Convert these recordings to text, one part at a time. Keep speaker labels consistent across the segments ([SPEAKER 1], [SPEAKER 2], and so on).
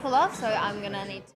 [SPEAKER 1] pull off, so I'm gonna need to.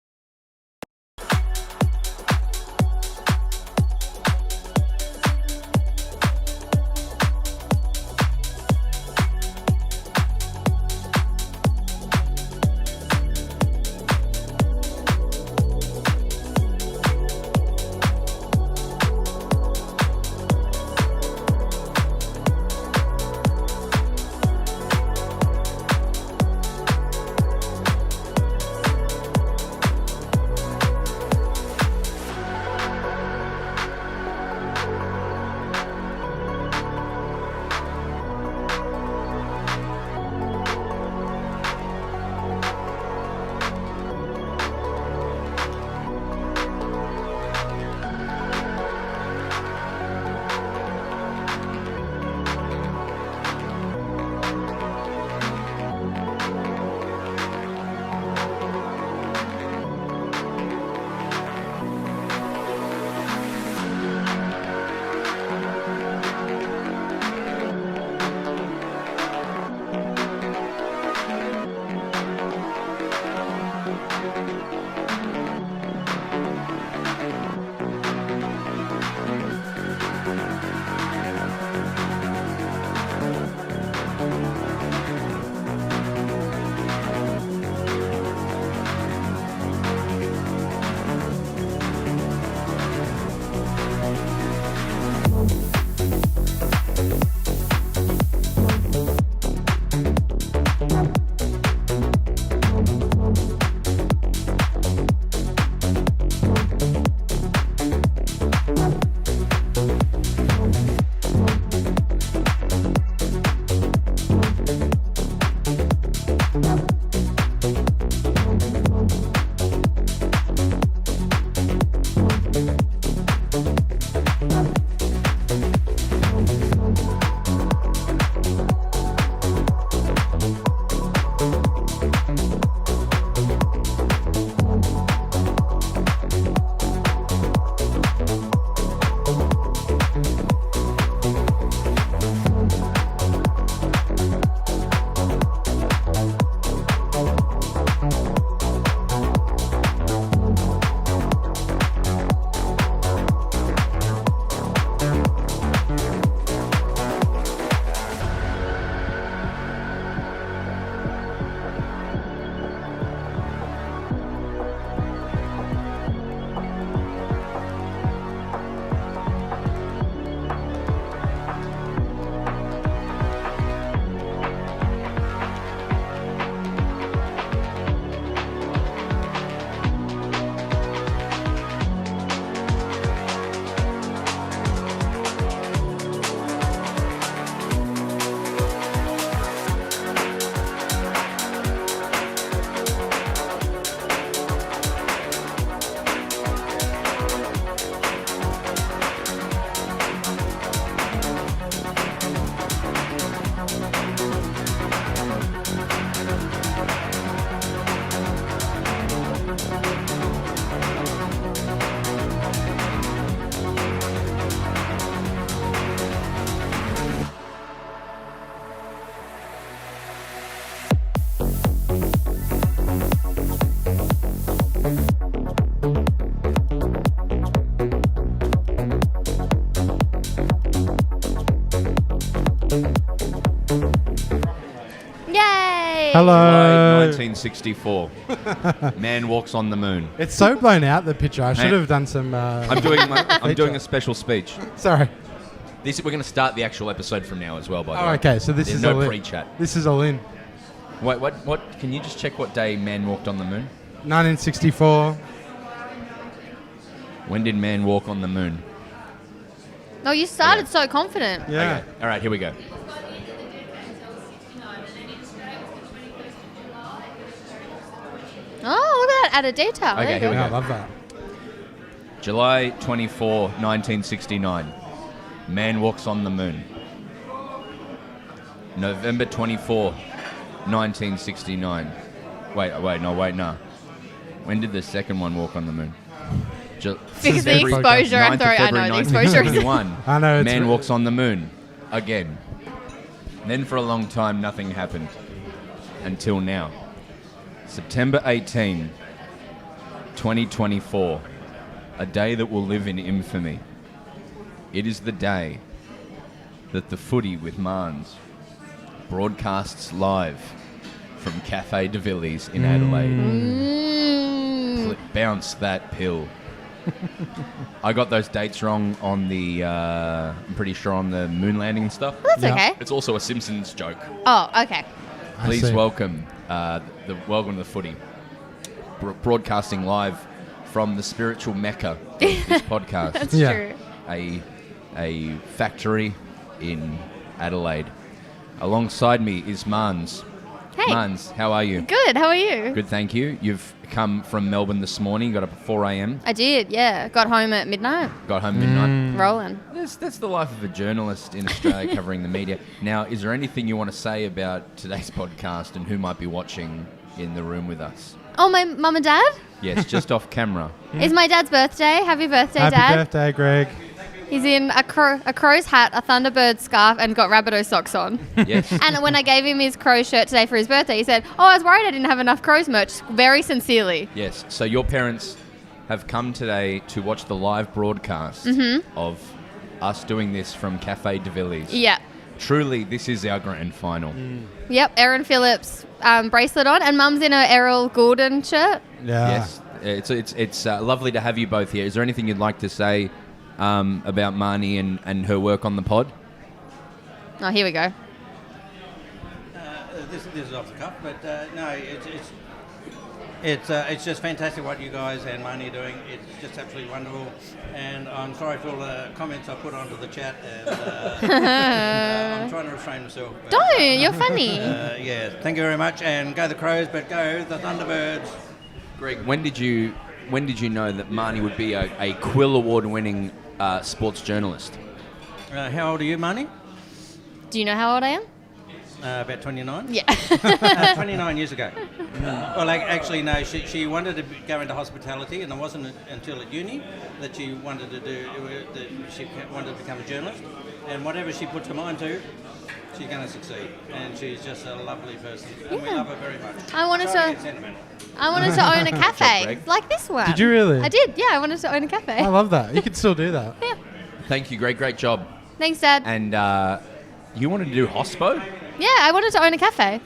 [SPEAKER 2] Hello.
[SPEAKER 3] July 1964. Man walks on the moon.
[SPEAKER 2] It's so blown out, the picture. I should have done some...
[SPEAKER 3] I'm doing a special speech.
[SPEAKER 2] Sorry.
[SPEAKER 3] We're going to start the actual episode from now as well, by the way.
[SPEAKER 2] Oh, okay. So this
[SPEAKER 3] There's
[SPEAKER 2] is
[SPEAKER 3] no
[SPEAKER 2] all in.
[SPEAKER 3] pre-chat.
[SPEAKER 2] This is all in.
[SPEAKER 3] Wait, what? Can you just check what day man walked on the moon?
[SPEAKER 2] 1964.
[SPEAKER 3] When did man walk on the moon?
[SPEAKER 1] No, you started so confident.
[SPEAKER 2] Yeah.
[SPEAKER 3] Okay. All right, here we go.
[SPEAKER 1] Oh, look at that added detail.
[SPEAKER 3] Okay,
[SPEAKER 1] There you
[SPEAKER 3] here we
[SPEAKER 1] go.
[SPEAKER 2] Yeah, I
[SPEAKER 3] go.
[SPEAKER 2] love that.
[SPEAKER 3] July 24, 1969. Man walks on the moon. November 24, 1969. Wait, no. When did the second one walk on the moon?
[SPEAKER 1] Because the exposure, I'm sorry, I know the exposure is...
[SPEAKER 2] I know. It's
[SPEAKER 3] Man walks on the moon. Again. Then for a long time, nothing happened. Until now. September 18, 2024. A day that will live in infamy. It is the day that the Footy with Marns broadcasts live from Cafe de Vili's in Adelaide. Bounce that pill. I got those dates wrong on the, I'm pretty sure on the moon landing and stuff.
[SPEAKER 1] Well, that's okay.
[SPEAKER 3] It's also a Simpsons joke.
[SPEAKER 1] Oh, okay.
[SPEAKER 3] Please welcome welcome to the Footy. Broadcasting live from the spiritual mecca of this podcast.
[SPEAKER 1] That's true.
[SPEAKER 3] A factory in Adelaide. Alongside me is Marns.
[SPEAKER 1] Hey.
[SPEAKER 3] Marns, how are you?
[SPEAKER 1] Good. How are you?
[SPEAKER 3] Good, thank you. You've come from Melbourne this morning. Got up at 4 a.m.
[SPEAKER 1] I did, yeah. Got home at midnight.
[SPEAKER 3] Got home midnight.
[SPEAKER 1] Rolling.
[SPEAKER 3] That's the life of a journalist in Australia covering the media. Now, is there anything you want to say about today's podcast and who might be watching in the room with us?
[SPEAKER 1] Oh, my mum and dad?
[SPEAKER 3] Yes, just off camera.
[SPEAKER 1] It's my dad's birthday. Happy birthday, Dad.
[SPEAKER 2] Happy birthday, Greg.
[SPEAKER 1] He's in a crow's hat, a Thunderbird scarf, and got Rabbitoh socks on.
[SPEAKER 3] Yes.
[SPEAKER 1] And when I gave him his crow shirt today for his birthday, he said, "Oh, I was worried I didn't have enough crows merch." Very sincerely.
[SPEAKER 3] Yes. So your parents have come today to watch the live broadcast of us doing this from Cafe de Vili's.
[SPEAKER 1] Yeah.
[SPEAKER 3] Truly, this is our grand final.
[SPEAKER 1] Yep. Aaron Phillips bracelet on, and Mum's in her Errol Goulden shirt.
[SPEAKER 2] Yeah.
[SPEAKER 3] Yes. It's lovely to have you both here. Is there anything you'd like to say about Marnie and her work on the pod?
[SPEAKER 1] Oh, here we go.
[SPEAKER 4] This is off the cuff, but no, it's just fantastic what you guys and Marnie are doing. It's just absolutely wonderful, and I'm sorry for all the comments I put onto the chat, and I'm trying to refrain myself.
[SPEAKER 1] Don't, you're funny.
[SPEAKER 4] Yeah, thank you very much, and go the Crows, but go the Thunderbirds.
[SPEAKER 3] Greg, when did you know that Marnie would be a Quill Award-winning sports journalist?
[SPEAKER 4] How old are you, Marnie?
[SPEAKER 1] Do you know how old I am?
[SPEAKER 4] About 29?
[SPEAKER 1] Yeah.
[SPEAKER 4] 29 years ago. Well, actually, no, she wanted to go into hospitality, and it wasn't until at uni that she wanted to become a journalist. And whatever she puts her mind to, she's going to succeed. And she's just a lovely person. And we love her very much.
[SPEAKER 1] I wanted to own a cafe like this one.
[SPEAKER 2] Did you really?
[SPEAKER 1] I did, yeah. I wanted to own a cafe.
[SPEAKER 2] I love that. You could still do that.
[SPEAKER 1] Yeah.
[SPEAKER 3] Thank you, Greg. Great job.
[SPEAKER 1] Thanks, Dad.
[SPEAKER 3] And you wanted to do hospo?
[SPEAKER 1] Yeah, I wanted to own a cafe.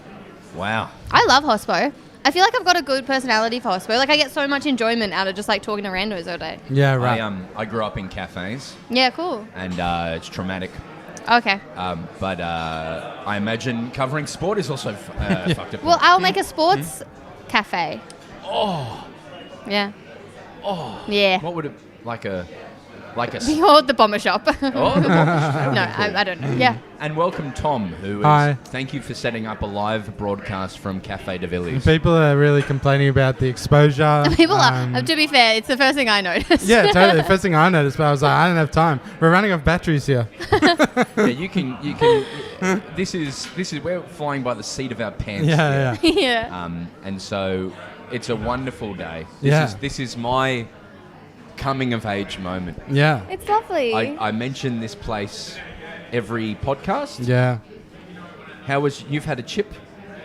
[SPEAKER 3] Wow.
[SPEAKER 1] I love hospo. I feel like I've got a good personality for hospo. Like, I get so much enjoyment out of just, like, talking to randos all day.
[SPEAKER 2] Yeah, right.
[SPEAKER 3] I grew up in cafes.
[SPEAKER 1] Yeah, cool.
[SPEAKER 3] And it's traumatic.
[SPEAKER 1] Okay.
[SPEAKER 3] But I imagine covering sport is also fucked up.
[SPEAKER 1] Well, I'll make a sports cafe.
[SPEAKER 3] Oh.
[SPEAKER 1] Yeah.
[SPEAKER 3] Oh.
[SPEAKER 1] Yeah.
[SPEAKER 3] What would it like a
[SPEAKER 1] Behold the bomber shop.
[SPEAKER 3] Oh, the bomber shop.
[SPEAKER 1] No, I don't know. Yeah.
[SPEAKER 3] And welcome Tom, who is
[SPEAKER 2] Hi.
[SPEAKER 3] Thank you for setting up a live broadcast from Cafe de Vili's.
[SPEAKER 2] People are really complaining about the exposure.
[SPEAKER 1] People are. To be fair, it's the first thing I noticed.
[SPEAKER 2] Yeah, totally. The first thing I noticed, but I was like, I don't have time. We're running off batteries here.
[SPEAKER 3] Yeah, you can. This is we're flying by the seat of our pants.
[SPEAKER 2] Yeah,
[SPEAKER 3] here.
[SPEAKER 2] yeah.
[SPEAKER 1] Yeah.
[SPEAKER 3] And so it's a wonderful day.
[SPEAKER 2] Yeah.
[SPEAKER 3] This is my coming of age moment.
[SPEAKER 2] Yeah.
[SPEAKER 1] It's lovely.
[SPEAKER 3] I mention this place every podcast.
[SPEAKER 2] Yeah.
[SPEAKER 3] You've had a chip?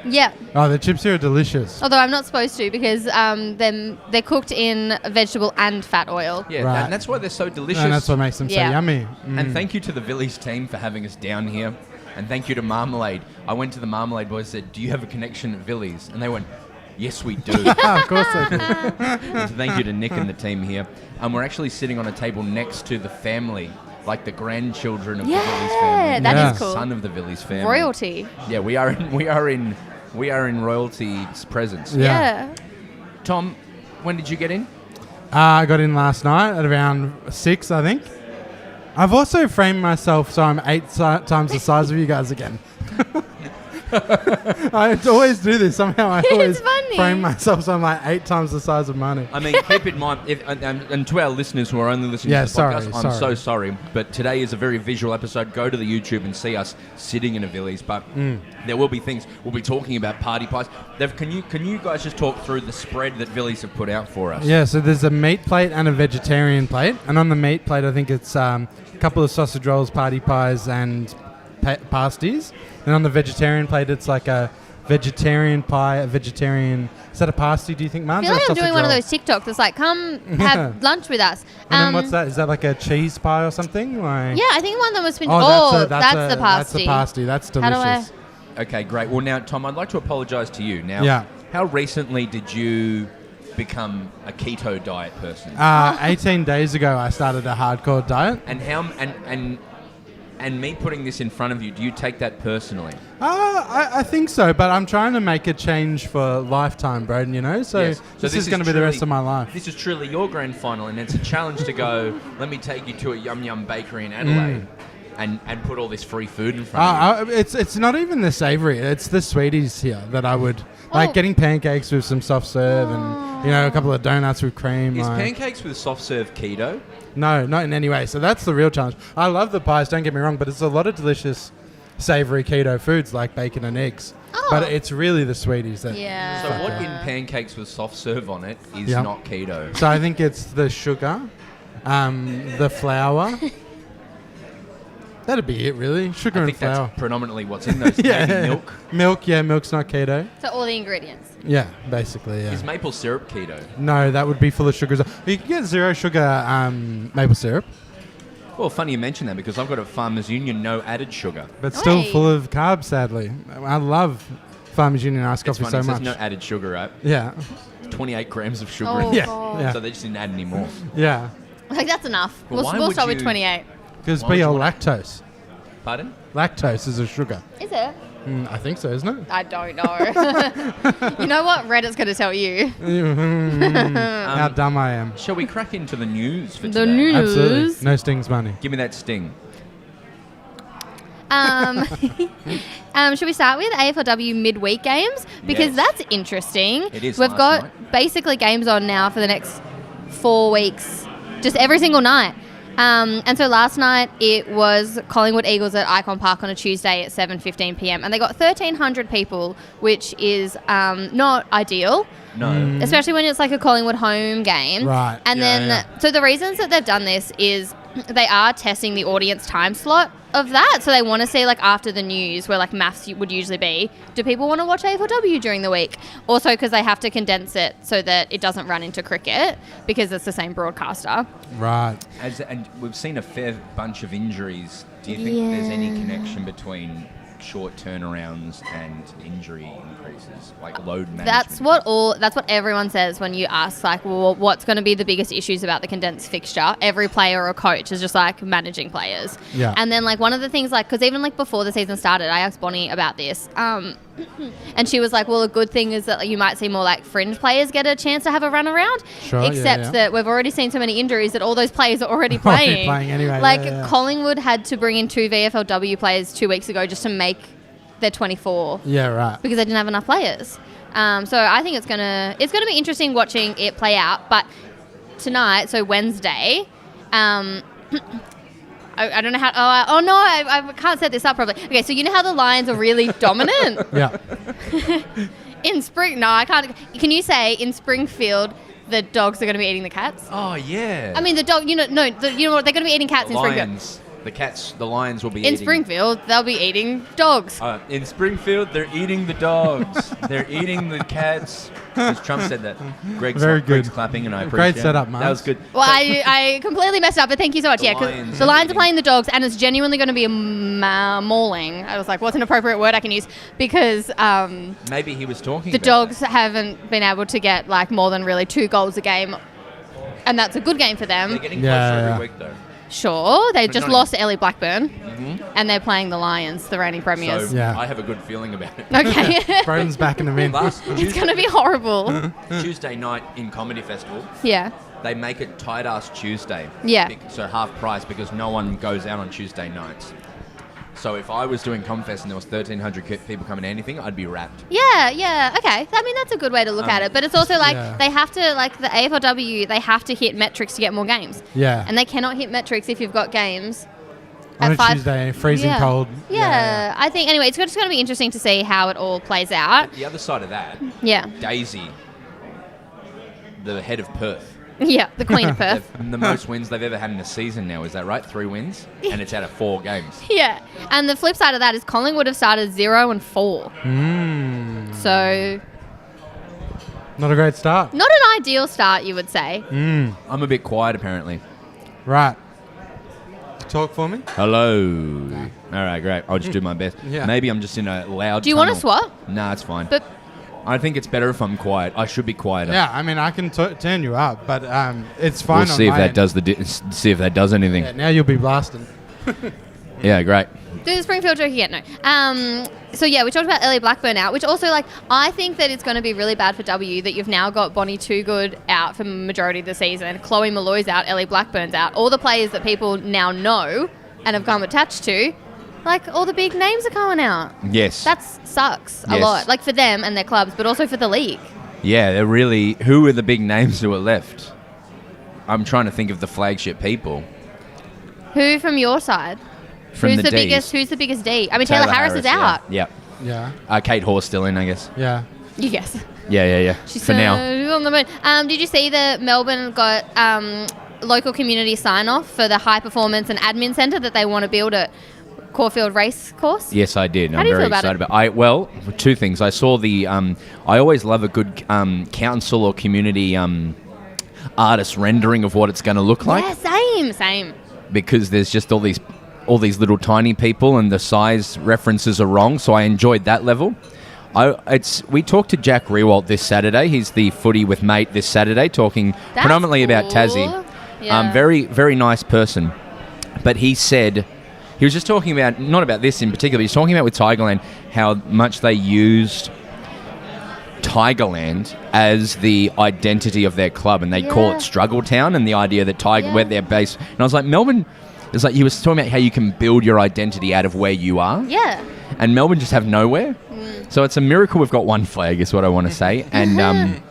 [SPEAKER 1] Yeah.
[SPEAKER 2] Oh, the chips here are delicious.
[SPEAKER 1] Although I'm not supposed to because they're cooked in vegetable and fat oil.
[SPEAKER 3] Yeah,
[SPEAKER 2] Right.
[SPEAKER 3] and that's why they're so delicious.
[SPEAKER 2] And that's what makes them so
[SPEAKER 1] Yeah.
[SPEAKER 2] yummy.
[SPEAKER 3] And thank you to the Vili's team for having us down here. And thank you to Marmalade. I went to the Marmalade boys and said, "Do you have a connection at Vili's?" And they went, "Yes, we do."
[SPEAKER 2] Of course they do.
[SPEAKER 3] And so thank you to Nick and the team here. And we're actually sitting on a table next to the family, like the grandchildren of the Vili's family.
[SPEAKER 1] that
[SPEAKER 2] is
[SPEAKER 3] The
[SPEAKER 1] cool.
[SPEAKER 3] son of the Vili's family.
[SPEAKER 1] Royalty.
[SPEAKER 3] Yeah, we are in royalty's presence.
[SPEAKER 2] Yeah.
[SPEAKER 1] Yeah.
[SPEAKER 3] Tom, when did you get in?
[SPEAKER 2] I got in last night at around 6, I think. I've also framed myself so I'm 8 times the size of you guys again. I always do this. Somehow I always
[SPEAKER 1] funny.
[SPEAKER 2] frame myself so I'm like 8 times the size of Marnie.
[SPEAKER 3] I mean, keep in mind, and to our listeners who are only listening to the podcast, I'm so sorry, but today is a very visual episode. Go to the YouTube and see us sitting in a Vili's, but there will be things. We'll be talking about party pies. Can you guys just talk through the spread that Vili's have put out for us?
[SPEAKER 2] Yeah, so there's a meat plate and a vegetarian plate. And on the meat plate, I think it's a couple of sausage rolls, party pies, and pasties. And on the vegetarian plate, it's like a vegetarian pie, a vegetarian... Is that a pasty, do you think, Marge?
[SPEAKER 1] I feel like I'm doing one of those TikToks that's like, come have lunch with us.
[SPEAKER 2] And then what's that? Is that like a cheese pie or something? Like,
[SPEAKER 1] yeah, I think one of them was...
[SPEAKER 2] that's the pasty.
[SPEAKER 1] That's the pasty.
[SPEAKER 2] That's delicious.
[SPEAKER 3] Okay, great. Well, now, Tom, I'd like to apologise to you. Now, how recently did you become a keto diet person?
[SPEAKER 2] 18 days ago, I started a hardcore diet.
[SPEAKER 3] And how... And me putting this in front of you, do you take that personally?
[SPEAKER 2] I think so, but I'm trying to make a change for lifetime, Broden, you know? So,
[SPEAKER 3] yes.
[SPEAKER 2] this is going to be the rest of my life.
[SPEAKER 3] This is truly your grand final, and it's a challenge to go, let me take you to a Yum Yum bakery in Adelaide and put all this free food in front of you.
[SPEAKER 2] It's not even the savoury. It's the sweeties here that I would... Like getting pancakes with some soft serve and, a couple of donuts with cream.
[SPEAKER 3] Is pancakes with soft serve keto?
[SPEAKER 2] No, not in any way. So that's the real challenge. I love the pies, don't get me wrong, but it's a lot of delicious savoury keto foods like bacon and eggs. But it's really the sweeties that...
[SPEAKER 1] Yeah.
[SPEAKER 3] So what in pancakes with soft serve on it is not keto?
[SPEAKER 2] So I think it's the sugar, the flour... That'd be it, really. Sugar and flour.
[SPEAKER 3] That's predominantly what's in those. Maybe milk.
[SPEAKER 2] Milk's not keto.
[SPEAKER 1] So all the ingredients.
[SPEAKER 2] Yeah, basically, yeah.
[SPEAKER 3] Is maple syrup keto?
[SPEAKER 2] No, that would be full of sugars. You can get zero sugar maple syrup.
[SPEAKER 3] Well, funny you mention that because I've got a Farmers Union no added sugar.
[SPEAKER 2] But still full of carbs, sadly. I love Farmers Union iced coffee so much.
[SPEAKER 3] There's no added sugar, right?
[SPEAKER 2] Yeah.
[SPEAKER 3] 28 grams of sugar
[SPEAKER 1] in
[SPEAKER 3] it.
[SPEAKER 2] Yeah.
[SPEAKER 3] So they just didn't add any more.
[SPEAKER 2] Yeah.
[SPEAKER 1] Like, that's enough.
[SPEAKER 3] Well,
[SPEAKER 1] we'll start with 28.
[SPEAKER 2] Because be your lactose.
[SPEAKER 3] Pardon?
[SPEAKER 2] Lactose is a sugar.
[SPEAKER 1] Is it?
[SPEAKER 2] I think so, isn't it?
[SPEAKER 1] I don't know. You know what? Reddit's going to tell you.
[SPEAKER 2] How dumb I am.
[SPEAKER 3] Shall we crack into the news for
[SPEAKER 1] the
[SPEAKER 3] today?
[SPEAKER 1] news?
[SPEAKER 2] Absolutely. No stings money.
[SPEAKER 3] Give me that sting.
[SPEAKER 1] Should we start with AFLW midweek games? Because that's interesting.
[SPEAKER 3] It is.
[SPEAKER 1] We've got basically games on now for the next 4 weeks, just every single night. And so last night it was Collingwood Eagles at Icon Park on a Tuesday at 7:15 p.m. and they got 1,300 people, which is not ideal.
[SPEAKER 3] No.
[SPEAKER 1] Especially when it's like a Collingwood home game.
[SPEAKER 2] Right.
[SPEAKER 1] And so the reasons that they've done this is they are testing the audience time slot of that. So they want to see, like, after the news where, like, maths would usually be, do people want to watch AFLW during the week? Also because they have to condense it so that it doesn't run into cricket because it's the same broadcaster.
[SPEAKER 2] Right.
[SPEAKER 3] And we've seen a fair bunch of injuries. Do you think there's any connection between short turnarounds and injury increases, like load management?
[SPEAKER 1] That's what everyone says when you ask, like, well, what's going to be the biggest issues about the condensed fixture? Every player or coach is just like managing players.
[SPEAKER 2] Yeah.
[SPEAKER 1] And then, like, one of the things, like, because even like before the season started, I asked Bonnie about this, and she was like, well, a good thing is that you might see more like fringe players get a chance to have a run around.
[SPEAKER 2] Sure,
[SPEAKER 1] except that we've already seen so many injuries that all those players are already playing.
[SPEAKER 2] Anyway.
[SPEAKER 1] Like, Collingwood had to bring in 2 VFLW players 2 weeks ago just to make their 24.
[SPEAKER 2] Yeah, right.
[SPEAKER 1] Because they didn't have enough players. So I think it's gonna be interesting watching it play out. But tonight, so Wednesday, I don't know how. I can't set this up properly. Okay, so you know how the Lions are really dominant?
[SPEAKER 2] Yeah.
[SPEAKER 1] In spring, no, I can't. Can you say in Springfield the dogs are going to be eating the cats?
[SPEAKER 3] Oh yeah.
[SPEAKER 1] I mean the dog. You know what? They're going to be eating cats in Springfield.
[SPEAKER 3] The Lions will be eating...
[SPEAKER 1] In Springfield, they'll be eating dogs.
[SPEAKER 3] In Springfield, they're eating the dogs. They're eating the cats. As Trump said that. Greg's clapping, and I appreciate it.
[SPEAKER 2] Great setup, Mark.
[SPEAKER 3] That was good.
[SPEAKER 1] Well, I completely messed up, but thank you so much. Because the Lions are playing the dogs, and it's genuinely going to be a mauling. I was like, what's an appropriate word I can use? Because...
[SPEAKER 3] maybe he was talking
[SPEAKER 1] the dogs haven't been able to get, like, more than really 2 goals a game, and that's a good game for them.
[SPEAKER 3] They're getting closer every week, though.
[SPEAKER 1] Sure, they just lost to Ellie Blackburn, and they're playing the Lions, the reigning premiers.
[SPEAKER 3] So I have a good feeling about it.
[SPEAKER 1] Okay.
[SPEAKER 2] Broden's back in the min.
[SPEAKER 1] It's going to be horrible.
[SPEAKER 3] Tuesday night in Comedy Festival.
[SPEAKER 1] Yeah.
[SPEAKER 3] They make it tight-ass Tuesday.
[SPEAKER 1] Yeah.
[SPEAKER 3] So half price because no one goes out on Tuesday nights. So if I was doing Comfest and there was 1,300 people coming to anything, I'd be wrapped.
[SPEAKER 1] Yeah, okay. I mean, that's a good way to look at it. But it's also like they have to, like the AFLW, they have to hit metrics to get more games.
[SPEAKER 2] Yeah.
[SPEAKER 1] And they cannot hit metrics if you've got games
[SPEAKER 2] on a Tuesday, freezing cold.
[SPEAKER 1] Yeah. I think, anyway, it's just going to be interesting to see how it all plays out.
[SPEAKER 3] The other side of that, Daisy, the head of Perth.
[SPEAKER 1] Yeah, the Queen of Perth.
[SPEAKER 3] The most wins they've ever had in a season now, is that right? 3 wins? And it's out of 4 games.
[SPEAKER 1] Yeah. And the flip side of that is Collingwood have started 0-4. So...
[SPEAKER 2] Not a great start.
[SPEAKER 1] Not an ideal start, you would say.
[SPEAKER 3] I'm a bit quiet, apparently.
[SPEAKER 2] Right. Talk for me.
[SPEAKER 3] Hello. No. All right, great. I'll just do my best.
[SPEAKER 2] Yeah.
[SPEAKER 3] Maybe I'm just in a loud
[SPEAKER 1] Do you want to swap?
[SPEAKER 3] Nah, it's fine.
[SPEAKER 1] But
[SPEAKER 3] I think it's better if I'm quiet. I should be quieter.
[SPEAKER 2] Yeah, I mean, I can turn you up, but it's fine.
[SPEAKER 3] We'll see if that does see if that does anything.
[SPEAKER 2] Yeah, now you'll be blasting.
[SPEAKER 3] Yeah, great.
[SPEAKER 1] do the Springfield joke again? No. So yeah, we talked about Ellie Blackburn out, which also I think that it's going to be really bad for W that you've now got Bonnie Toogood out for the majority of the season, Chloe Malloy's out, Ellie Blackburn's out, all the players that people now know and have come attached to. All the big names are going out.
[SPEAKER 3] Yes.
[SPEAKER 1] That sucks a lot. For them and their clubs, but also for the league.
[SPEAKER 3] Yeah, they're really... Who are the big names who are left? I'm trying to think of the flagship people.
[SPEAKER 1] Who from your side? Who's the biggest D? I mean, Taylor Harris is out.
[SPEAKER 3] Yeah.
[SPEAKER 2] Yeah.
[SPEAKER 3] Kate Horse still in, I guess.
[SPEAKER 1] Yeah. Yes.
[SPEAKER 3] Yeah.
[SPEAKER 1] She's
[SPEAKER 3] for now.
[SPEAKER 1] On the moon. Did you see that Melbourne got local community sign-off for the high performance and admin centre that they want to build at Caulfield Racecourse?
[SPEAKER 3] Yes, I did.
[SPEAKER 1] How do you feel about it?
[SPEAKER 3] Well, two things. I saw the... I always love a good council or community artist rendering of what it's going to look like.
[SPEAKER 1] Yeah, same.
[SPEAKER 3] Because there's just all these little tiny people and the size references are wrong, so I enjoyed that level. We talked to Jack Rewalt this Saturday. He's the Footy with Mate this Saturday, talking predominantly about Tassie.
[SPEAKER 1] Yeah.
[SPEAKER 3] Very, very nice person. But he said... He was just talking about, not about this in particular, he was talking about with Tigerland, how much they used Tigerland as the identity of their club, and they call it Struggle Town, and the idea that where they're based. And I was like, Melbourne, it's like he was talking about how you can build your identity out of where you are.
[SPEAKER 1] Yeah.
[SPEAKER 3] And Melbourne just have nowhere. So it's a miracle we've got one flag, is what I want to say. And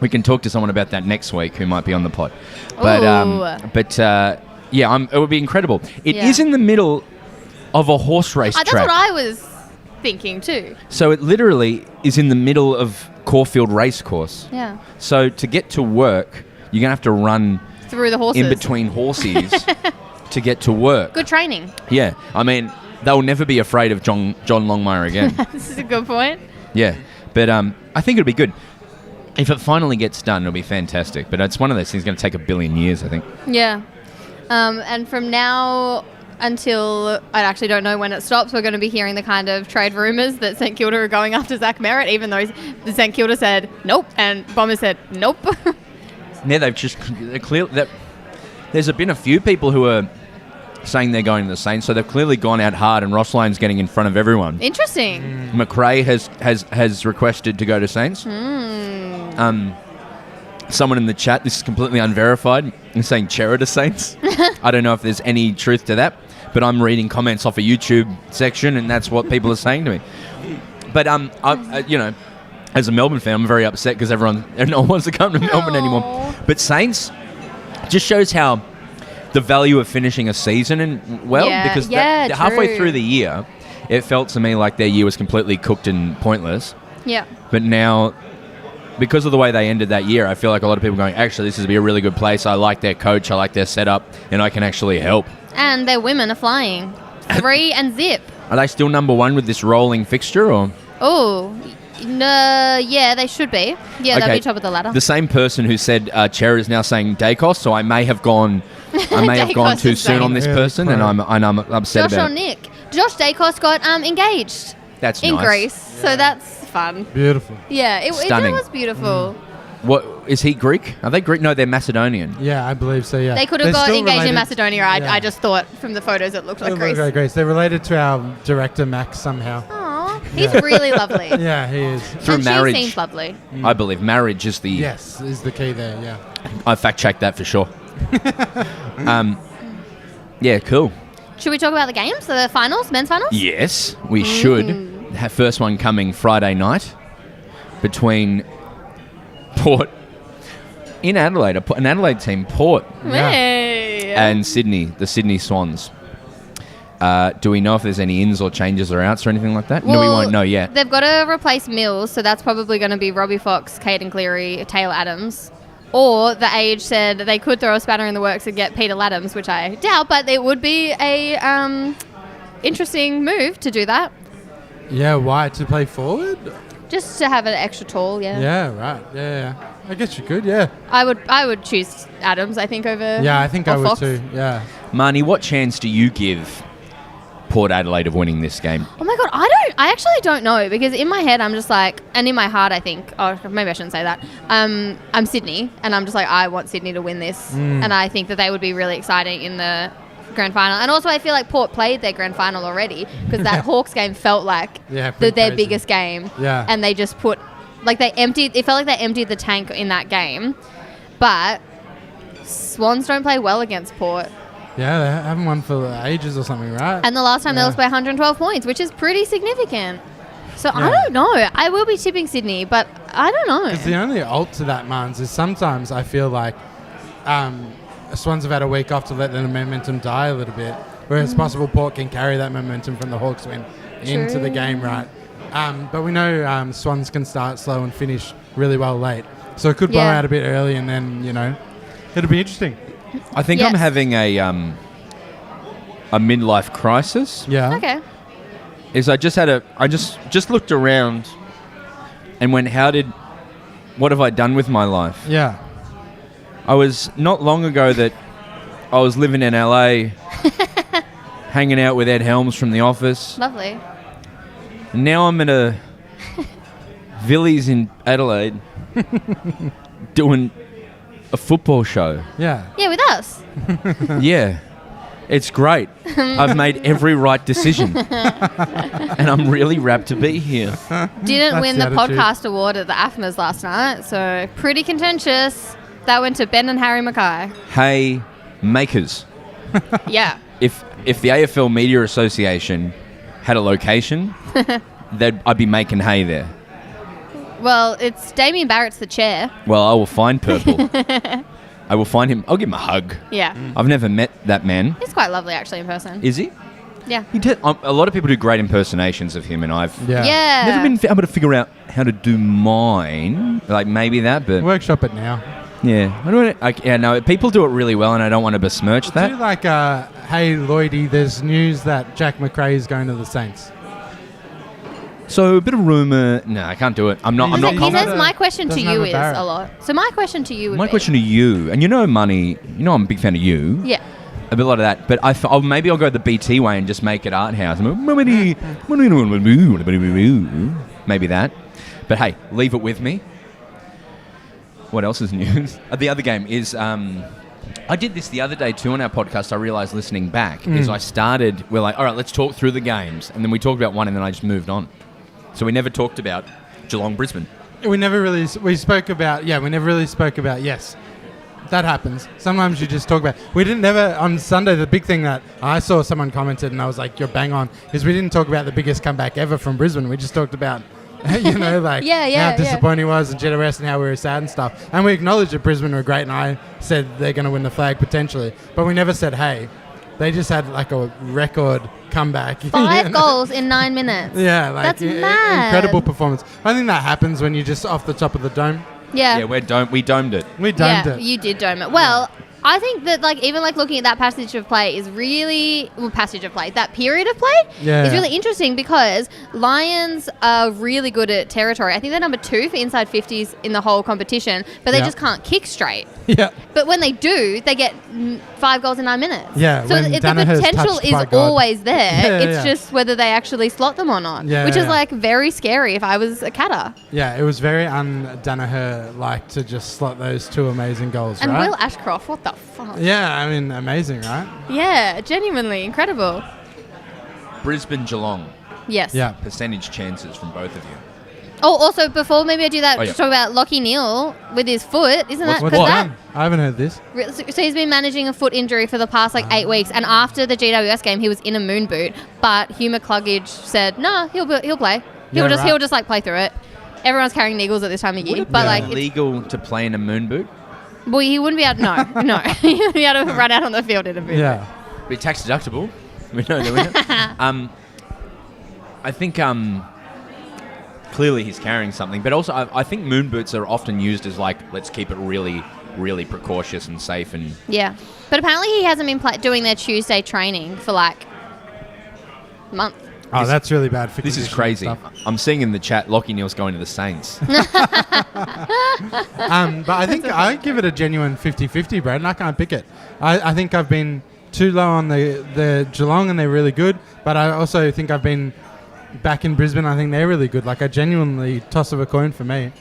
[SPEAKER 3] we can talk to someone about that next week who might be on the pod. But it would be incredible. It is in the middle of a horse race track.
[SPEAKER 1] That's what I was thinking too.
[SPEAKER 3] So it literally is in the middle of Caulfield Racecourse.
[SPEAKER 1] Yeah.
[SPEAKER 3] So to get to work, you're going to have to run...
[SPEAKER 1] through the horses.
[SPEAKER 3] In between horses to get to work.
[SPEAKER 1] Good training.
[SPEAKER 3] Yeah. I mean, they'll never be afraid of John Longmire again.
[SPEAKER 1] This is a good point.
[SPEAKER 3] Yeah. But I think it'll be good. If it finally gets done, it'll be fantastic. But it's one of those things going to take 1 billion years, I think.
[SPEAKER 1] Yeah. And from now... until I actually don't know when it stops, we're going to be hearing the kind of trade rumours that St Kilda are going after Zach Merritt, even though St Kilda said nope and Bombers said nope.
[SPEAKER 3] Yeah, they've just clear that there's been a few people who are saying they're going to the Saints, so they've clearly gone out hard, and Ross Lyon's getting in front of everyone.
[SPEAKER 1] Interesting.
[SPEAKER 3] McRae has requested to go to Saints. Someone in the chat, this is completely unverified, is saying Chera to Saints. I don't know if there's any truth to that, but I'm reading comments off a YouTube section, and that's what people are saying to me. But as a Melbourne fan, I'm very upset because no one wants to come to Melbourne anymore. But Saints just shows how the value of finishing a season because halfway through the year, it felt to me like their year was completely cooked and pointless.
[SPEAKER 1] Yeah.
[SPEAKER 3] But now, because of the way they ended that year, I feel like a lot of people are going, actually, this is be a really good place. I like their coach. I like their setup, and I can actually help. And
[SPEAKER 1] their women are flying. 3 and zip.
[SPEAKER 3] Are they still number one with this rolling fixture, or?
[SPEAKER 1] Oh, no, yeah, they should be. Yeah, they'll be top of the ladder.
[SPEAKER 3] The same person who said Chera is now saying Dacos, so I may have gone too soon on this person, and I'm upset
[SPEAKER 1] Josh
[SPEAKER 3] about
[SPEAKER 1] or Nick? Josh Dacos got engaged.
[SPEAKER 3] That's
[SPEAKER 1] in
[SPEAKER 3] nice.
[SPEAKER 1] Greece, so that's fun.
[SPEAKER 2] Beautiful.
[SPEAKER 1] Yeah, it was beautiful.
[SPEAKER 3] What is he Greek? Are they Greek? No, they're Macedonian.
[SPEAKER 2] Yeah, I believe so. Yeah,
[SPEAKER 1] they could have got engaged in Macedonia. I just thought from the photos it looked like Greece.
[SPEAKER 2] They're related to our director Max somehow.
[SPEAKER 1] Aww, he's really lovely.
[SPEAKER 2] Yeah, he is.
[SPEAKER 3] Through marriage,
[SPEAKER 1] she seems lovely.
[SPEAKER 3] I believe marriage is the
[SPEAKER 2] is the key there. Yeah,
[SPEAKER 3] I fact checked that for sure. Yeah, cool.
[SPEAKER 1] Should we talk about the games, the finals, men's finals?
[SPEAKER 3] Yes, we should. First one coming Friday night between Port in Adelaide, an Adelaide team, Port, and Sydney, the Sydney Swans. Do we know if there's any ins or changes or outs or anything like that?
[SPEAKER 1] Well,
[SPEAKER 3] no, we won't know yet.
[SPEAKER 1] They've got to replace Mills, so that's probably going to be Robbie Fox, Caden Cleary, Taylor Adams. Or the Age said they could throw a spanner in the works and get Peter Laddams, which I doubt, but it would be a interesting move to do that.
[SPEAKER 2] Yeah, why? To play forward?
[SPEAKER 1] Just to have an extra tall, yeah.
[SPEAKER 2] Yeah, right. Yeah. I guess you could, yeah.
[SPEAKER 1] I would choose Adams, I think, over
[SPEAKER 2] Yeah, I think I would
[SPEAKER 1] Fox.
[SPEAKER 2] too, yeah.
[SPEAKER 3] Marnie, what chance do you give Port Adelaide of winning this game?
[SPEAKER 1] Oh my God, I actually don't know, because in my head I'm just like, and in my heart I think, oh, maybe I shouldn't say that. I'm Sydney, and I'm just like, I want Sydney to win this, and I think that they would be really exciting in the grand final. And also I feel like Port played their grand final already, because that Hawks game felt like their
[SPEAKER 2] crazy.
[SPEAKER 1] biggest game,
[SPEAKER 2] Yeah.
[SPEAKER 1] and they just put, like it felt like they emptied the tank in that game, but Swans don't play well against Port.
[SPEAKER 2] Yeah, they haven't won for ages or something, right?
[SPEAKER 1] And the last time they lost by 112 points, which is pretty significant. So I don't know. I will be tipping Sydney, but I don't know.
[SPEAKER 2] Because the only alt to that, Mans, is sometimes I feel like Swans have had a week off to let the momentum die a little bit, whereas it's possible Port can carry that momentum from the Hawks win into the game, right? But we know Swans can start slow and finish really well late. So it could blow out a bit early, and then, it'll be interesting.
[SPEAKER 3] I think I'm having a midlife crisis.
[SPEAKER 2] Yeah.
[SPEAKER 1] Okay.
[SPEAKER 3] Is I just looked around and went, what have I done with my life?
[SPEAKER 2] Yeah.
[SPEAKER 3] I was not long ago that I was living in LA, hanging out with Ed Helms from The Office.
[SPEAKER 1] Lovely.
[SPEAKER 3] And now I'm at a Vili's in Adelaide doing a football show.
[SPEAKER 2] Yeah.
[SPEAKER 1] Yeah, with us.
[SPEAKER 3] Yeah. It's great. I've made every right decision. And I'm really rapt to be here.
[SPEAKER 1] Didn't win the
[SPEAKER 2] attitude.
[SPEAKER 1] podcast award at the AFMAs last night, so pretty contentious. That went to Ben and Harry Mackay.
[SPEAKER 3] Hey, makers.
[SPEAKER 1] Yeah.
[SPEAKER 3] If the AFL Media Association had a location, I'd be making hay there.
[SPEAKER 1] Well, it's Damien Barrett's the chair.
[SPEAKER 3] Well, I will find Purple. I will find him. I'll give him a hug.
[SPEAKER 1] Yeah.
[SPEAKER 3] I've never met that man.
[SPEAKER 1] He's quite lovely, actually, in person.
[SPEAKER 3] Is he?
[SPEAKER 1] Yeah.
[SPEAKER 3] A lot of people do great impersonations of him, and I've
[SPEAKER 1] Yeah.
[SPEAKER 3] never been able to figure out how to do mine. Like maybe that, but
[SPEAKER 2] Workshop it now.
[SPEAKER 3] no. People do it really well, and I don't want to besmirch that.
[SPEAKER 2] Do like, hey, Lloydie, there's news that Jack McRae is going to the Saints.
[SPEAKER 3] So a bit of rumour. No, I can't do it. I'm not
[SPEAKER 1] He
[SPEAKER 3] confident.
[SPEAKER 1] says my question to
[SPEAKER 2] Doesn't
[SPEAKER 1] you
[SPEAKER 2] have a
[SPEAKER 1] is
[SPEAKER 2] Barrett.
[SPEAKER 1] a lot. So my question to you would
[SPEAKER 3] My
[SPEAKER 1] be...
[SPEAKER 3] question to you, and Money, I'm a big fan of you.
[SPEAKER 1] Yeah.
[SPEAKER 3] A bit lot of that, but maybe I'll go the BT way and just make it art house. Maybe that. But hey, leave it with me. What else is news? The other game is... I did this the other day too on our podcast. I realised listening back is we're like, all right, let's talk through the games. And then we talked about one and then I just moved on. So we never talked about Geelong Brisbane.
[SPEAKER 2] We never really spoke about, yes. That happens. Sometimes you just talk about, on Sunday, the big thing that I saw someone commented and I was like, you're bang on, is we didn't talk about the biggest comeback ever from Brisbane. We just talked about, how disappointing it was and GWS and how we were sad and stuff. And we acknowledged that Brisbane were great and I said they're going to win the flag potentially. But we never said, hey, they just had like a record comeback.
[SPEAKER 1] 5 goals in 9 minutes.
[SPEAKER 2] Yeah, like
[SPEAKER 1] That's mad.
[SPEAKER 2] incredible performance. I think that happens when you're just off the top of the dome.
[SPEAKER 1] Yeah.
[SPEAKER 3] Yeah, we domed it.
[SPEAKER 2] We domed
[SPEAKER 1] Yeah,
[SPEAKER 2] it.
[SPEAKER 1] you did dome it. Well, I think that even looking at that passage of play is really that period of play is really interesting because Lions are really good at territory. I think they're number 2 for inside 50s in the whole competition, but they just can't kick straight.
[SPEAKER 2] Yeah.
[SPEAKER 1] But when they do, they get 5 goals in 9 minutes.
[SPEAKER 2] Yeah,
[SPEAKER 1] So
[SPEAKER 2] when
[SPEAKER 1] the
[SPEAKER 2] Danaher's
[SPEAKER 1] potential
[SPEAKER 2] touched
[SPEAKER 1] is
[SPEAKER 2] by God.
[SPEAKER 1] always there.
[SPEAKER 2] Yeah,
[SPEAKER 1] It's just whether they actually slot them or not, which is very scary if I was a catter.
[SPEAKER 2] Yeah, it was very un-Danaher-like to just slot those 2 amazing goals,
[SPEAKER 1] And
[SPEAKER 2] right?
[SPEAKER 1] Will Ashcroft, what the fuck?
[SPEAKER 2] Yeah, I mean, amazing, right?
[SPEAKER 1] Yeah, genuinely incredible.
[SPEAKER 3] Brisbane Geelong.
[SPEAKER 1] Yes.
[SPEAKER 2] Yeah.
[SPEAKER 3] Percentage chances from both of you.
[SPEAKER 1] Oh, also, before maybe I do that,
[SPEAKER 3] Oh, yeah.
[SPEAKER 1] just talk about Lockie Neal with his foot. Isn't that...
[SPEAKER 2] What's
[SPEAKER 1] 'cause
[SPEAKER 2] that? I haven't heard this.
[SPEAKER 1] So he's been managing a foot injury for the past 8 weeks, and after the GWS game, he was in a moon boot. But Hugh McCluggage said, "No, he'll play. He'll just play through it." Everyone's carrying needles at this time of year, but
[SPEAKER 3] It's illegal to play in a moon boot.
[SPEAKER 1] well, he wouldn't be able. No, he wouldn't be able to run out on the field in a moon boot.
[SPEAKER 2] Yeah.
[SPEAKER 3] Be tax deductible. We know that. I think clearly he's carrying something, but also I think moon boots are often used as let's keep it really, really precautious and safe and.
[SPEAKER 1] Yeah, but apparently he hasn't been doing their Tuesday training for a month.
[SPEAKER 2] Oh, that's really bad for
[SPEAKER 3] This is
[SPEAKER 2] conditioning
[SPEAKER 3] crazy.
[SPEAKER 2] stuff.
[SPEAKER 3] I'm seeing in the chat, Lockie Neal's going to the Saints.
[SPEAKER 2] But I think I give it a genuine 50-50, Braden. I can't pick it. I think I've been too low on the Geelong, and they're really good. But I also think I've been back in Brisbane. I think they're really good. Like, I genuinely toss of a coin for me.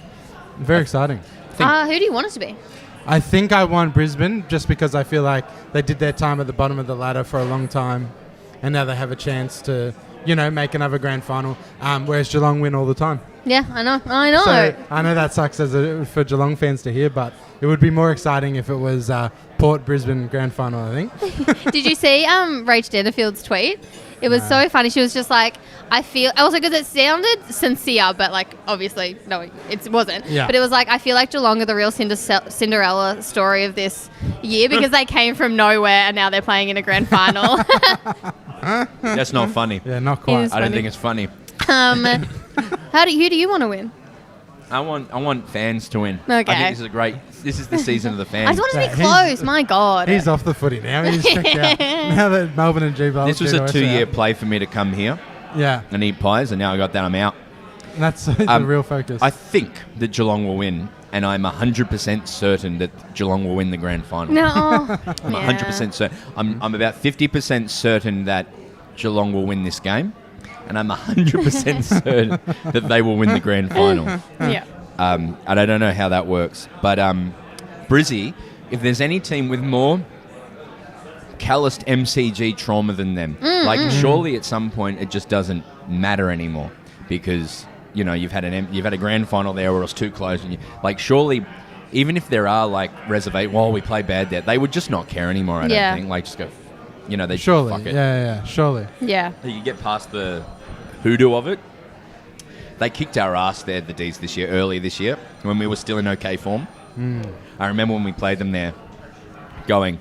[SPEAKER 2] Very exciting.
[SPEAKER 1] Who do you want it to be?
[SPEAKER 2] I think I want Brisbane just because I feel like they did their time at the bottom of the ladder for a long time, and now they have a chance to, make another grand final, whereas Geelong win all the time.
[SPEAKER 1] Yeah, I know.
[SPEAKER 2] So I know that sucks for Geelong fans to hear, but it would be more exciting if it was Port Brisbane grand final, I think.
[SPEAKER 1] Did you see Rach Dannerfield's tweet? It was so funny. She was just like, also because it sounded sincere, but like obviously no, it wasn't.
[SPEAKER 2] Yeah.
[SPEAKER 1] But it was like, I feel like Geelong are the real Cinderella story of this year because they came from nowhere and now they're playing in a grand final.
[SPEAKER 3] That's not funny.
[SPEAKER 2] Yeah, not quite.
[SPEAKER 3] I don't think it's funny.
[SPEAKER 1] Who do you want to win?
[SPEAKER 3] I want fans to win.
[SPEAKER 1] Okay.
[SPEAKER 3] I think this is the season of the fans.
[SPEAKER 1] I just want to be close. My God.
[SPEAKER 2] He's off the footy now. He's checked out. Now that Melbourne and G-Ball.
[SPEAKER 3] This was a 2-year play for me to come here
[SPEAKER 2] Yeah.
[SPEAKER 3] and eat pies, and now I got that, I'm out.
[SPEAKER 2] That's the real focus.
[SPEAKER 3] I think that Geelong will win, and I'm 100% certain that Geelong will win the grand final.
[SPEAKER 1] No.
[SPEAKER 3] I'm 100% certain. I'm about 50% certain that Geelong will win this game, and I'm 100% certain that they will win the grand final.
[SPEAKER 1] Yeah.
[SPEAKER 3] And I don't know how that works. But Brizzy, if there's any team with more calloused MCG trauma than them, surely at some point it just doesn't matter anymore because you've had a grand final there, or it's too close, and surely even if there are we play bad there, they would just not care anymore. I don't think just go. They
[SPEAKER 2] surely.
[SPEAKER 3] Fuck it.
[SPEAKER 2] Yeah. Surely.
[SPEAKER 1] Yeah.
[SPEAKER 3] You get past the hoodoo of it. They kicked our ass there, the D's, early this year, when we were still in okay form. I remember when we played them there, going,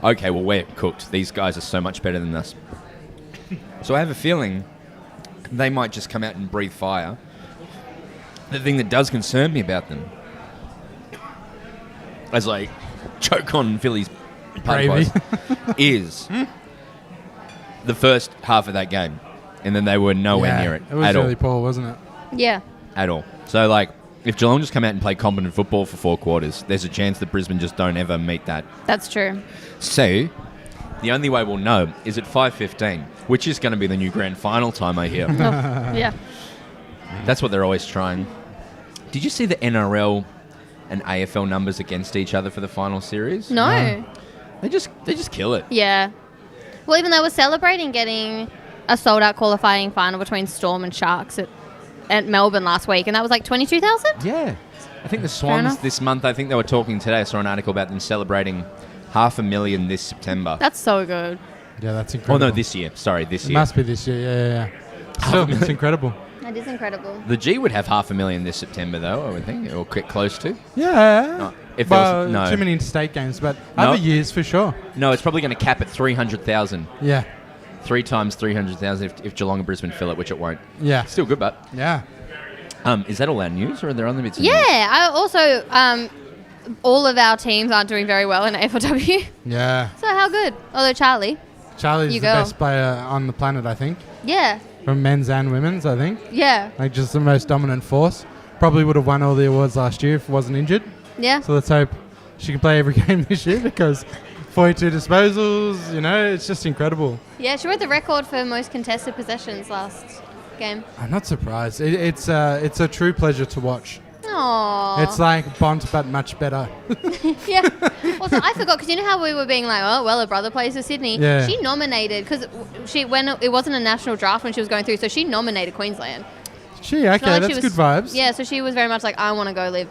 [SPEAKER 3] okay, well, we're cooked. These guys are so much better than us. So I have a feeling they might just come out and breathe fire. The thing that does concern me about them, as I choke on Philly's
[SPEAKER 2] Gravy.
[SPEAKER 3] is the first half of that game. And then they were nowhere near it
[SPEAKER 2] It was
[SPEAKER 3] at
[SPEAKER 2] really
[SPEAKER 3] all.
[SPEAKER 2] poor, wasn't it?
[SPEAKER 1] Yeah.
[SPEAKER 3] At all. So, if Geelong just come out and play competent football for 4 quarters, there's a chance that Brisbane just don't ever meet that.
[SPEAKER 1] That's true.
[SPEAKER 3] So, the only way we'll know is at 5:15, which is going to be the new grand final time, I hear.
[SPEAKER 1] Yeah.
[SPEAKER 3] That's what they're always trying. Did you see the NRL and AFL numbers against each other for the final series?
[SPEAKER 1] No.
[SPEAKER 3] They just kill it.
[SPEAKER 1] Yeah. Well, even they were celebrating getting a sold-out qualifying final between Storm and Sharks at Melbourne last week, and that was 22,000?
[SPEAKER 3] Yeah. I think the Swans this month, I think they were talking today, I saw an article about them celebrating 500,000 this September.
[SPEAKER 1] That's so good.
[SPEAKER 2] Yeah, that's incredible.
[SPEAKER 3] Oh, no, this year. Sorry, this
[SPEAKER 2] It
[SPEAKER 3] year.
[SPEAKER 2] must be this year, yeah. Still, it's incredible.
[SPEAKER 1] That is incredible.
[SPEAKER 3] The G would have 500,000 this September, though, I would think, or get close to.
[SPEAKER 2] Yeah.
[SPEAKER 3] No, if there was, no.
[SPEAKER 2] Too many interstate games, but other years for sure.
[SPEAKER 3] No, it's probably going to cap at 300,000.
[SPEAKER 2] Yeah.
[SPEAKER 3] 3 times 300,000 if Geelong and Brisbane fill it, which it won't.
[SPEAKER 2] Yeah.
[SPEAKER 3] Still good, but.
[SPEAKER 2] Yeah.
[SPEAKER 3] Is that all our news, or are there other bits of news?
[SPEAKER 1] Yeah. I also, all of our teams aren't doing very well in AFLW.
[SPEAKER 2] Yeah.
[SPEAKER 1] So how good? Although Charlie's
[SPEAKER 2] the best player on the planet, I think.
[SPEAKER 1] Yeah.
[SPEAKER 2] From men's and women's, I think.
[SPEAKER 1] Yeah.
[SPEAKER 2] Just the most dominant force. Probably would have won all the awards last year if it wasn't injured.
[SPEAKER 1] Yeah.
[SPEAKER 2] So let's hope she can play every game this year because 42 disposals, it's just incredible.
[SPEAKER 1] Yeah, she broke the record for most contested possessions last game.
[SPEAKER 2] I'm not surprised. It's a true pleasure to watch.
[SPEAKER 1] Aww.
[SPEAKER 2] It's like Bont, but much better.
[SPEAKER 1] Yeah. Also, I forgot, because you know how we were being like, her brother plays for Sydney?
[SPEAKER 2] Yeah.
[SPEAKER 1] She nominated, because when it wasn't a national draft when she was going through, so she nominated Queensland.
[SPEAKER 2] That's good vibes.
[SPEAKER 1] Yeah, so she was very much like, I want to go live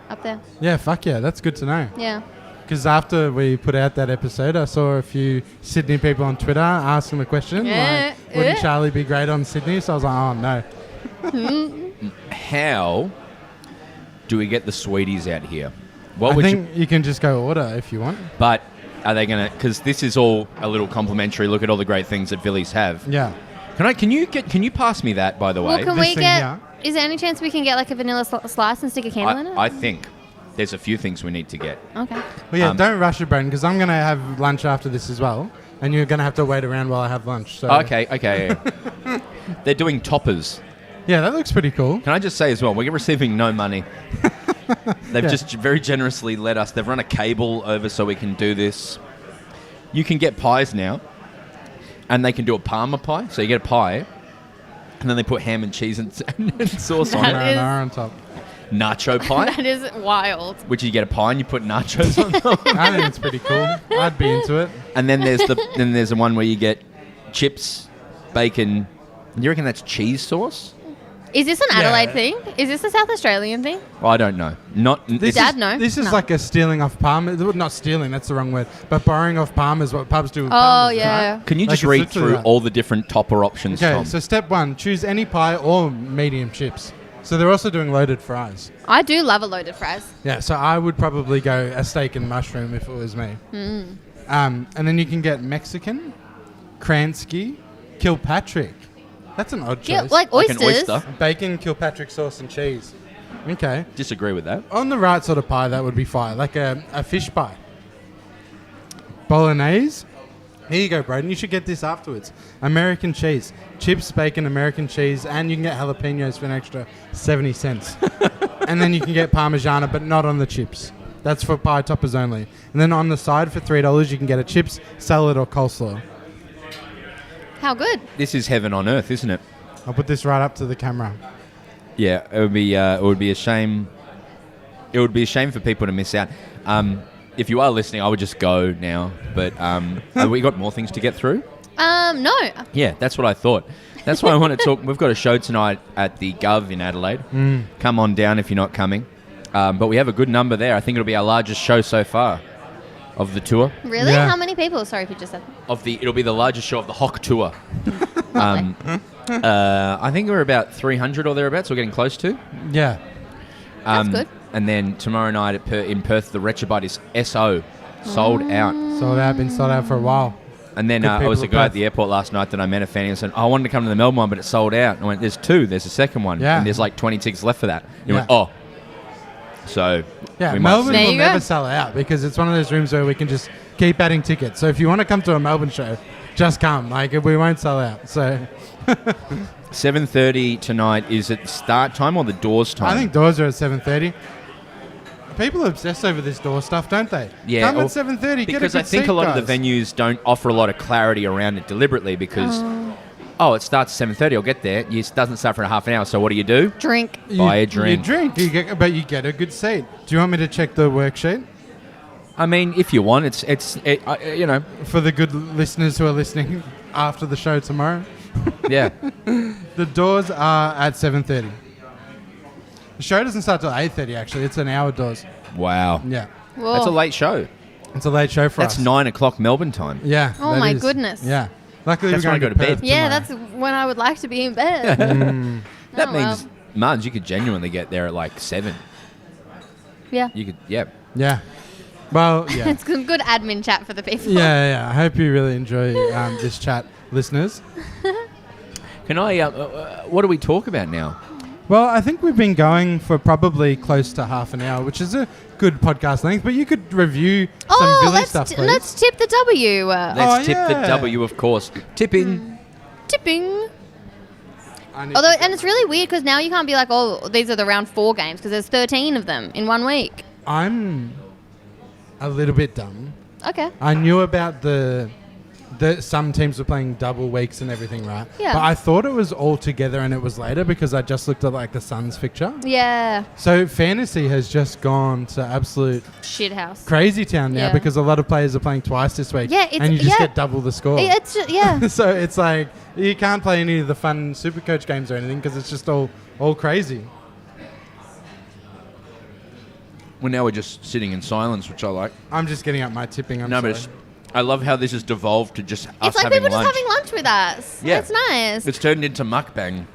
[SPEAKER 1] up there.
[SPEAKER 2] Yeah, fuck yeah, that's good to know.
[SPEAKER 1] Yeah.
[SPEAKER 2] Because after we put out that episode, I saw a few Sydney people on Twitter asking the question, wouldn't Charlie be great on Sydney? So I was like, oh, no.
[SPEAKER 3] How do we get the sweeties out here?
[SPEAKER 2] I think you can just go order if you want.
[SPEAKER 3] But are they going to... Because this is all a little complimentary. Look at all the great things that Vilis have.
[SPEAKER 2] Yeah.
[SPEAKER 3] Can you pass me that, by the way?
[SPEAKER 1] Well, can we get... Is there any chance we can get a vanilla slice and stick a candle in it?
[SPEAKER 3] I think there's a few things we need to get.
[SPEAKER 1] Okay.
[SPEAKER 2] Well, yeah, don't rush it, Broden, because I'm going to have lunch after this as well, and you're going to have to wait around while I have lunch. So.
[SPEAKER 3] Okay. They're doing toppers.
[SPEAKER 2] Yeah, that looks pretty cool.
[SPEAKER 3] Can I just say as well, we're receiving no money. They've just very generously let us. They've run a cable over so we can do this. You can get pies now, and they can do a Parma pie. So you get a pie, and then they put ham and cheese and sauce on it.
[SPEAKER 2] Marinara on top.
[SPEAKER 3] Nacho pie.
[SPEAKER 1] That is wild.
[SPEAKER 3] Which you get a pie and you put nachos on top.
[SPEAKER 2] I think it's pretty cool. I'd be into it.
[SPEAKER 3] And then there's the one where you get chips, bacon. You reckon that's cheese sauce?
[SPEAKER 1] Is this an Adelaide thing? Is this a South Australian thing?
[SPEAKER 3] Well, I don't know.
[SPEAKER 1] Dad, no.
[SPEAKER 2] This is
[SPEAKER 1] No.
[SPEAKER 2] like a stealing off Parma. Not stealing, that's the wrong word. But borrowing off Parma is what pubs do with
[SPEAKER 1] Oh,
[SPEAKER 2] Parmas,
[SPEAKER 1] yeah.
[SPEAKER 2] right?
[SPEAKER 3] Can you
[SPEAKER 2] Like,
[SPEAKER 3] just
[SPEAKER 2] it's
[SPEAKER 3] read
[SPEAKER 2] literally
[SPEAKER 3] through
[SPEAKER 2] that.
[SPEAKER 3] all the different topper options,
[SPEAKER 2] Okay,
[SPEAKER 3] Tom?
[SPEAKER 2] so step 1, choose any pie or medium chips. So they're also doing loaded fries.
[SPEAKER 1] I do love a loaded fries.
[SPEAKER 2] Yeah, so I would probably go a steak and mushroom if it was me. And then you can get Mexican, Kransky, Kilpatrick. That's an odd
[SPEAKER 1] Yeah,
[SPEAKER 2] choice.
[SPEAKER 1] like
[SPEAKER 3] Like an
[SPEAKER 1] oysters.
[SPEAKER 3] oyster.
[SPEAKER 2] Bacon, Kilpatrick sauce, and cheese. Okay.
[SPEAKER 3] Disagree with that.
[SPEAKER 2] On the right sort of pie, that would be fire. Like a fish pie. Bolognese. Here you go, Broden. You should get this afterwards. American cheese. Chips, bacon, American cheese, and you can get jalapenos for an extra 70 cents. And then you can get Parmigiana, but not on the chips. That's for pie toppers only. And then on the side for $3, you can get a chips, salad, or coleslaw.
[SPEAKER 1] How good.
[SPEAKER 3] This is heaven on earth, isn't it?
[SPEAKER 2] I'll put this right up to the camera.
[SPEAKER 3] Yeah, it would be a shame. It would be a shame for people to miss out. If you are listening, I would just go now. But have we got more things to get through?
[SPEAKER 1] No.
[SPEAKER 3] Yeah, that's what I thought. That's why I want to talk. We've got a show tonight at the Gov in Adelaide. Come on down if you're not coming. But we have a good number there. I think it'll be our largest show so far of the tour.
[SPEAKER 1] Really?
[SPEAKER 2] Yeah.
[SPEAKER 1] How many people? Sorry if you just said.
[SPEAKER 3] It'll be the largest show of the Hock tour. I think we're about 300 or thereabouts. We're getting close to.
[SPEAKER 2] Yeah.
[SPEAKER 1] That's good.
[SPEAKER 3] And then tomorrow night in Perth, the Rechabite is SO, sold out.
[SPEAKER 2] Sold out, been sold out for a while.
[SPEAKER 3] And then
[SPEAKER 2] Good
[SPEAKER 3] I was a
[SPEAKER 2] people
[SPEAKER 3] guy
[SPEAKER 2] at
[SPEAKER 3] at the airport last night that I met a fan and said, I wanted to come to the Melbourne one, but it's sold out. And I went, there's 2, there's a second one.
[SPEAKER 2] Yeah.
[SPEAKER 3] And there's like 20 tickets left for that. And he
[SPEAKER 2] Yeah.
[SPEAKER 3] went, oh. So,
[SPEAKER 2] Yeah,
[SPEAKER 3] we might
[SPEAKER 2] Melbourne
[SPEAKER 3] see.
[SPEAKER 1] There
[SPEAKER 2] will
[SPEAKER 1] you
[SPEAKER 2] never
[SPEAKER 1] go.
[SPEAKER 2] sell out because it's one of those rooms where we can just keep adding tickets. So if you want to come to a Melbourne show, just come. Like, we won't sell out. So
[SPEAKER 3] 7:30 tonight. Is it start time or the doors time?
[SPEAKER 2] I think doors are at 7:30. People obsess over this door stuff, don't they?
[SPEAKER 3] Yeah,
[SPEAKER 2] Come
[SPEAKER 3] or-
[SPEAKER 2] at 7:30.
[SPEAKER 3] Because
[SPEAKER 2] get a
[SPEAKER 3] I
[SPEAKER 2] good
[SPEAKER 3] think
[SPEAKER 2] seat,
[SPEAKER 3] a lot
[SPEAKER 2] guys.
[SPEAKER 3] of the venues don't offer a lot of clarity around it deliberately because, it starts at 7:30. I'll get there. It doesn't start for a half an hour. So what do?
[SPEAKER 1] Drink.
[SPEAKER 3] Buy a drink.
[SPEAKER 2] You drink, but you get a good seat. Do you want me to check the worksheet?
[SPEAKER 3] I mean, if you want, it's
[SPEAKER 2] For the good listeners who are listening after the show tomorrow,
[SPEAKER 3] yeah.
[SPEAKER 2] the doors are at 7:30. The show doesn't start till 8:30. Actually, it's an hour doors.
[SPEAKER 3] Wow.
[SPEAKER 2] Yeah,
[SPEAKER 1] Whoa.
[SPEAKER 3] That's a late show.
[SPEAKER 2] it's a late show for
[SPEAKER 3] That's
[SPEAKER 2] us.
[SPEAKER 3] 9 o'clock Melbourne time.
[SPEAKER 2] Yeah.
[SPEAKER 1] Oh
[SPEAKER 2] that
[SPEAKER 1] my
[SPEAKER 2] is.
[SPEAKER 1] goodness.
[SPEAKER 2] Yeah. Luckily,
[SPEAKER 3] That's
[SPEAKER 2] we're
[SPEAKER 3] when
[SPEAKER 2] going
[SPEAKER 3] I go to bed.
[SPEAKER 2] Perth
[SPEAKER 1] Yeah,
[SPEAKER 2] tomorrow.
[SPEAKER 1] that's when I would like to be in bed.
[SPEAKER 3] That
[SPEAKER 1] Oh,
[SPEAKER 3] means, Marge, you could genuinely get there at like 7.
[SPEAKER 1] Yeah.
[SPEAKER 3] You could, yeah.
[SPEAKER 2] Yeah. Well, yeah.
[SPEAKER 1] It's some good admin chat for the people.
[SPEAKER 2] Yeah. I hope you really enjoy this chat, listeners.
[SPEAKER 3] Can I, what do we talk about now?
[SPEAKER 2] Well, I think we've been going for probably close to half an hour, which is a good podcast length. But you could review some Vili stuff, please.
[SPEAKER 1] let's tip the W.
[SPEAKER 3] Let's tip the
[SPEAKER 2] yeah.
[SPEAKER 3] W, of course. Tipping.
[SPEAKER 1] Tipping.
[SPEAKER 2] I need
[SPEAKER 1] Although,
[SPEAKER 2] to-
[SPEAKER 1] and it's really weird because now you can't be like, oh, these are the round 4 games because there's 13 of them in 1 week.
[SPEAKER 2] I'm a little bit dumb.
[SPEAKER 1] Okay.
[SPEAKER 2] I knew about the some teams were playing double weeks and everything, right?
[SPEAKER 1] Yeah.
[SPEAKER 2] But I thought it was all together and it was later because I just looked at like the Suns fixture.
[SPEAKER 1] Yeah.
[SPEAKER 2] So fantasy has just gone to absolute
[SPEAKER 1] Shit house.
[SPEAKER 2] crazy town now
[SPEAKER 1] Yeah.
[SPEAKER 2] because a lot of players are playing twice this week.
[SPEAKER 1] Yeah, it's-
[SPEAKER 2] and you just
[SPEAKER 1] yeah.
[SPEAKER 2] get double the score.
[SPEAKER 1] It's just, yeah.
[SPEAKER 2] So it's like you can't play any of the fun Supercoach games or anything because it's just all crazy.
[SPEAKER 3] Well, now we're just sitting in silence, which I like.
[SPEAKER 2] I'm just getting up my tipping. I'm
[SPEAKER 3] No,
[SPEAKER 2] sorry.
[SPEAKER 3] but I love how this has devolved to just us
[SPEAKER 1] It's like
[SPEAKER 3] having
[SPEAKER 1] people
[SPEAKER 3] lunch.
[SPEAKER 1] just having lunch with us.
[SPEAKER 3] Yeah.
[SPEAKER 1] It's nice.
[SPEAKER 3] It's turned into mukbang.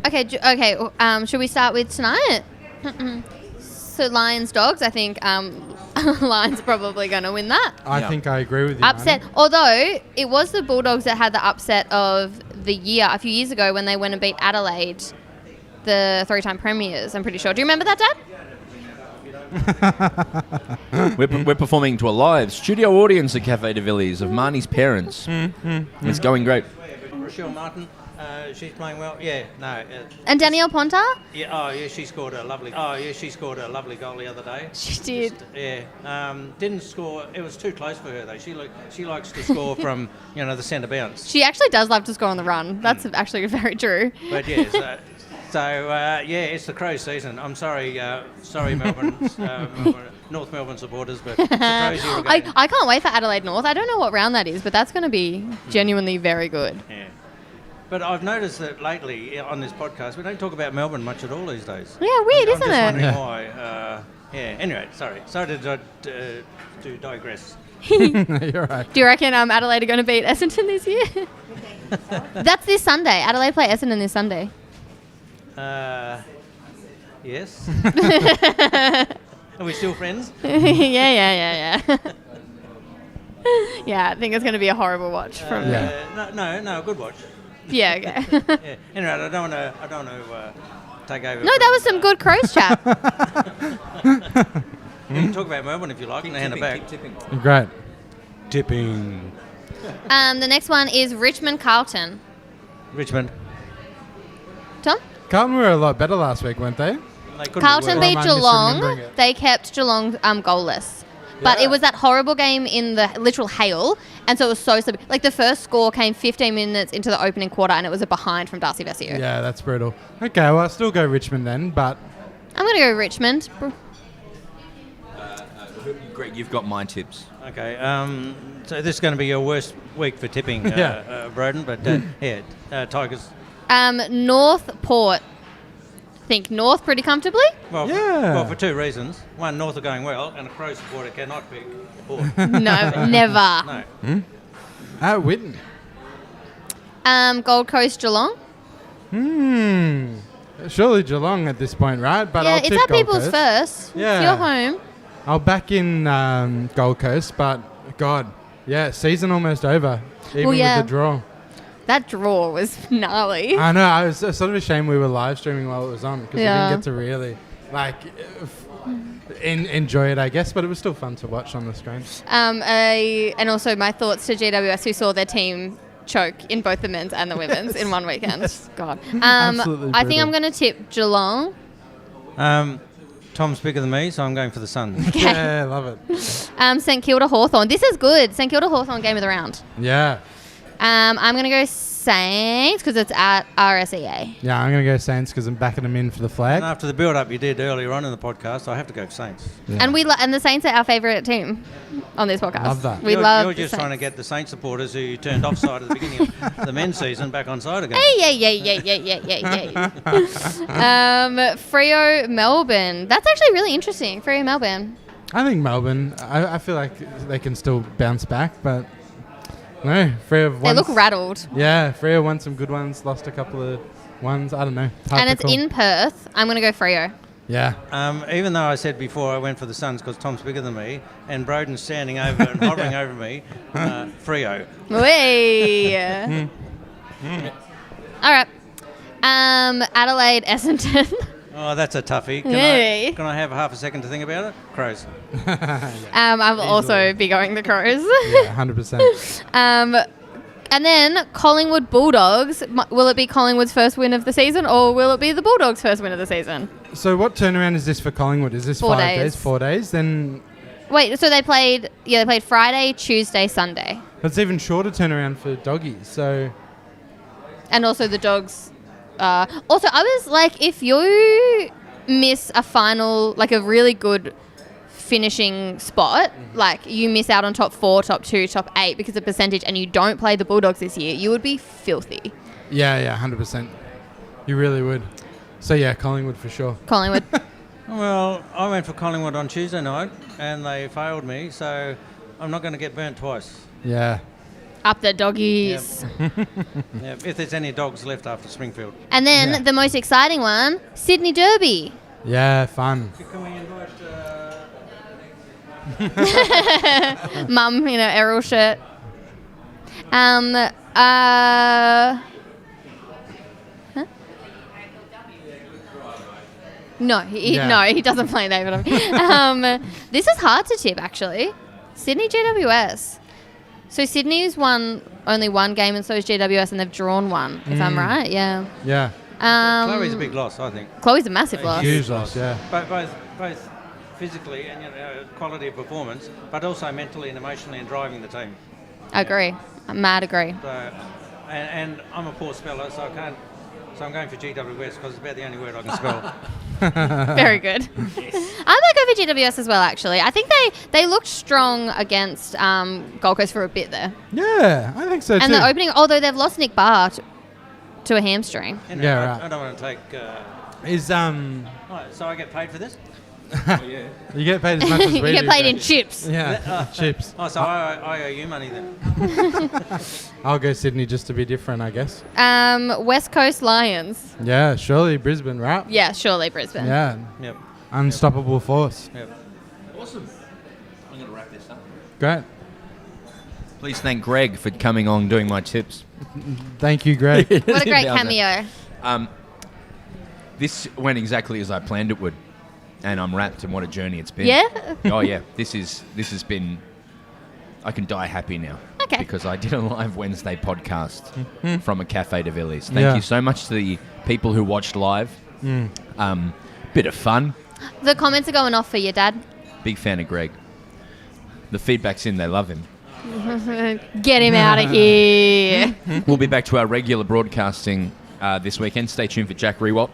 [SPEAKER 1] Okay. Should we start with tonight? So Lions Dogs. I think Lions are probably going to win that.
[SPEAKER 2] I
[SPEAKER 3] Yeah.
[SPEAKER 2] think I agree with you.
[SPEAKER 1] Upset.
[SPEAKER 2] Marnie.
[SPEAKER 1] Although it was the Bulldogs that had the upset of the year a few years ago when they went and beat Adelaide, the 3-time premiers. I'm pretty sure. Do you remember that, Dad?
[SPEAKER 3] We're performing to a live studio audience at Cafe de Villiers of Marnie's parents. It's going great.
[SPEAKER 4] Rochelle Martin She's playing well. Yeah, no.
[SPEAKER 1] And Danielle Ponta?
[SPEAKER 4] Yeah. Oh, yeah. She scored a lovely. Goal the other day.
[SPEAKER 1] She did.
[SPEAKER 4] Didn't score. It was too close for her though. She likes to score from the centre bounce.
[SPEAKER 1] She actually does love to score on the run. That's actually very true.
[SPEAKER 4] But yeah. So it's the Crows season. I'm sorry, Melbourne, North Melbourne supporters, but it's the Crows year again.
[SPEAKER 1] I can't wait for Adelaide North. I don't know what round that is, but that's going to be genuinely very good.
[SPEAKER 4] Yeah. But I've noticed that lately on this podcast, we don't talk about Melbourne much at all these days.
[SPEAKER 1] Yeah, weird, isn't
[SPEAKER 4] I'm just wondering
[SPEAKER 1] it?
[SPEAKER 4] why. Anyway, sorry to digress.
[SPEAKER 2] You're right.
[SPEAKER 1] Do you reckon Adelaide are going to beat Essendon this year? That's this Sunday. Adelaide play Essendon this Sunday.
[SPEAKER 4] Yes. Are we still friends?
[SPEAKER 1] Yeah. Yeah, I think it's going to be a horrible watch from.
[SPEAKER 4] No, good watch.
[SPEAKER 1] Yeah, okay.
[SPEAKER 4] Yeah. Anyway, I don't want to take over.
[SPEAKER 1] No, that was some good Crows chat.
[SPEAKER 4] You can talk about Melbourne if you like, and hand it back.
[SPEAKER 3] Tipping.
[SPEAKER 2] Great. Tipping.
[SPEAKER 1] The next one is Richmond Carlton.
[SPEAKER 4] Richmond.
[SPEAKER 1] Tom?
[SPEAKER 2] Carlton were a lot better last week, weren't they?
[SPEAKER 1] Carlton beat
[SPEAKER 2] Or am I
[SPEAKER 1] Geelong.
[SPEAKER 2] misremembering it?
[SPEAKER 1] They kept Geelong goalless. But it was that horrible game in the literal hail, and so it was so slippery. Like, the first score came 15 minutes into the opening quarter, and it was a behind from Darcy Vesio.
[SPEAKER 2] Yeah, that's brutal. Okay, well, I'll still go Richmond then, but...
[SPEAKER 1] I'm going to go Richmond.
[SPEAKER 3] Greg, you've got my tips.
[SPEAKER 4] Okay, so this is going to be your worst week for tipping, Broden, but Tigers.
[SPEAKER 1] North Port. Think North pretty comfortably?
[SPEAKER 4] Well, for two reasons. One, North are going well, and a Crow supporter cannot pick Port.
[SPEAKER 1] No, never.
[SPEAKER 4] No.
[SPEAKER 2] Whitten.
[SPEAKER 1] Gold Coast Geelong.
[SPEAKER 2] Surely Geelong at this point, right? But
[SPEAKER 1] Yeah,
[SPEAKER 2] I'll
[SPEAKER 1] it's
[SPEAKER 2] tip
[SPEAKER 1] at
[SPEAKER 2] Gold
[SPEAKER 1] people's
[SPEAKER 2] Coast.
[SPEAKER 1] first.
[SPEAKER 2] Yeah.
[SPEAKER 1] It's your home.
[SPEAKER 2] I'll back in Gold Coast, but God, season almost over, even with the draw.
[SPEAKER 1] That draw was gnarly.
[SPEAKER 2] I know, I was sort of ashamed we were live streaming while it was on, because we didn't get to really, enjoy it, I guess, but it was still fun to watch on the screen.
[SPEAKER 1] And also my thoughts to GWS, who saw their team choke in both the men's and the women's in one weekend.
[SPEAKER 2] Yes.
[SPEAKER 1] God.
[SPEAKER 2] Absolutely
[SPEAKER 1] I think
[SPEAKER 2] brutal.
[SPEAKER 1] I'm going to tip Geelong.
[SPEAKER 4] Tom's bigger than me, so I'm going for the Suns.
[SPEAKER 1] Okay.
[SPEAKER 2] Yeah, love it.
[SPEAKER 1] St Kilda Hawthorn. This is good. St Kilda Hawthorn game of the round.
[SPEAKER 2] Yeah.
[SPEAKER 1] I'm going to go Saints because it's at RSEA.
[SPEAKER 2] Yeah, I'm going to go Saints because I'm backing them in for the flag.
[SPEAKER 4] And after the build-up you did earlier on in the podcast, I have to go Saints.
[SPEAKER 2] Yeah.
[SPEAKER 1] And and the Saints are our favourite team on this podcast.
[SPEAKER 2] Love that.
[SPEAKER 4] You're just trying to get the Saints supporters who you turned offside at the beginning of the men's season back on side again.
[SPEAKER 1] Yeah. Freo Melbourne. That's actually really interesting. Freo Melbourne.
[SPEAKER 2] I think Melbourne, I feel like they can still bounce back, but no, Freo
[SPEAKER 1] They look rattled.
[SPEAKER 2] Yeah, Freo won some good ones, lost a couple of ones. I don't know.
[SPEAKER 1] And it's in Perth. I'm going to go Freo.
[SPEAKER 2] Yeah.
[SPEAKER 4] Even though I said before I went for the Suns because Tom's bigger than me and Broden's standing over and hovering over me, Freo.
[SPEAKER 1] Way. All right. Adelaide Essendon.
[SPEAKER 4] Oh, that's a toughie. Can I have half a second to think about it? Crows.
[SPEAKER 1] I'll also be going the Crows.
[SPEAKER 2] Yeah, 100%.
[SPEAKER 1] And then Collingwood Bulldogs. Will it be Collingwood's first win of the season, or will it be the Bulldogs' first win of the season?
[SPEAKER 2] So what turnaround is this for Collingwood? Is this 5 days? 4 days? Then
[SPEAKER 1] wait. So they played Friday, Tuesday, Sunday,
[SPEAKER 2] it's even shorter turnaround for doggies. So
[SPEAKER 1] and also the Dogs. Also, I was like, if you miss a final, like a really good finishing spot, like you miss out on top 4, top 2, top 8 because of percentage, and you don't play the Bulldogs this year, you would be filthy.
[SPEAKER 2] yeah, 100%. You really would. So yeah, Collingwood for sure.
[SPEAKER 1] Collingwood.
[SPEAKER 4] Well, I went for Collingwood on Tuesday night and they failed me, so I'm not going to get burnt twice.
[SPEAKER 2] Yeah.
[SPEAKER 1] Up the doggies.
[SPEAKER 4] Yeah, if there's any dogs left after Springfield.
[SPEAKER 1] And then the most exciting one, Sydney Derby.
[SPEAKER 2] Yeah, fun.
[SPEAKER 4] Can we invite...
[SPEAKER 1] Mum in an Errol shirt. No, he doesn't play David. This is hard to tip, actually. Sydney GWS. So Sydney's won only one game, and so is GWS, and they've drawn one, if I'm right. Yeah.
[SPEAKER 2] Yeah.
[SPEAKER 4] Chloe's a big loss, I think.
[SPEAKER 1] Chloe's a massive loss.
[SPEAKER 2] Huge loss, yeah.
[SPEAKER 4] Both physically and quality of performance, but also mentally and emotionally and driving the team.
[SPEAKER 1] I agree. I mad agree.
[SPEAKER 4] So, and I'm a poor speller, so I can't. So I'm going for GWS because it's about the only word I can spell.
[SPEAKER 1] Very good. Yes. I might go for GWS as well, actually. I think they looked strong against Gold Coast for a bit there.
[SPEAKER 2] Yeah, I think so too.
[SPEAKER 1] And the opening, although they've lost Nick Barr to a hamstring.
[SPEAKER 2] Right.
[SPEAKER 4] I don't want to take... so I get paid for this?
[SPEAKER 2] Yeah. You get paid as much as we do.
[SPEAKER 1] You get paid in chips.
[SPEAKER 2] Yeah, chips.
[SPEAKER 4] So I owe you money then.
[SPEAKER 2] I'll go Sydney just to be different, I guess.
[SPEAKER 1] West Coast Lions.
[SPEAKER 2] Yeah, surely Brisbane, right?
[SPEAKER 1] Yeah, surely Brisbane.
[SPEAKER 2] Yeah.
[SPEAKER 4] Yep.
[SPEAKER 2] Unstoppable force.
[SPEAKER 4] Yep.
[SPEAKER 3] Awesome. I'm going to wrap this up.
[SPEAKER 2] Great.
[SPEAKER 3] Please thank Greg for coming on doing my tips.
[SPEAKER 2] Thank you, Greg.
[SPEAKER 1] What a great cameo.
[SPEAKER 3] This went exactly as I planned it would. And I'm wrapped, and what a journey it's been.
[SPEAKER 1] Yeah?
[SPEAKER 3] Oh, yeah. This has been... I can die happy now.
[SPEAKER 1] Okay.
[SPEAKER 3] Because I did a live Wednesday podcast from a cafe to Vili's. Thank you so much to the people who watched live. Bit of fun.
[SPEAKER 1] The comments are going off for your dad.
[SPEAKER 3] Big fan of Greg. The feedback's in. They love him.
[SPEAKER 1] Get him out of here.
[SPEAKER 3] We'll be back to our regular broadcasting this weekend. Stay tuned for Jack Rewalt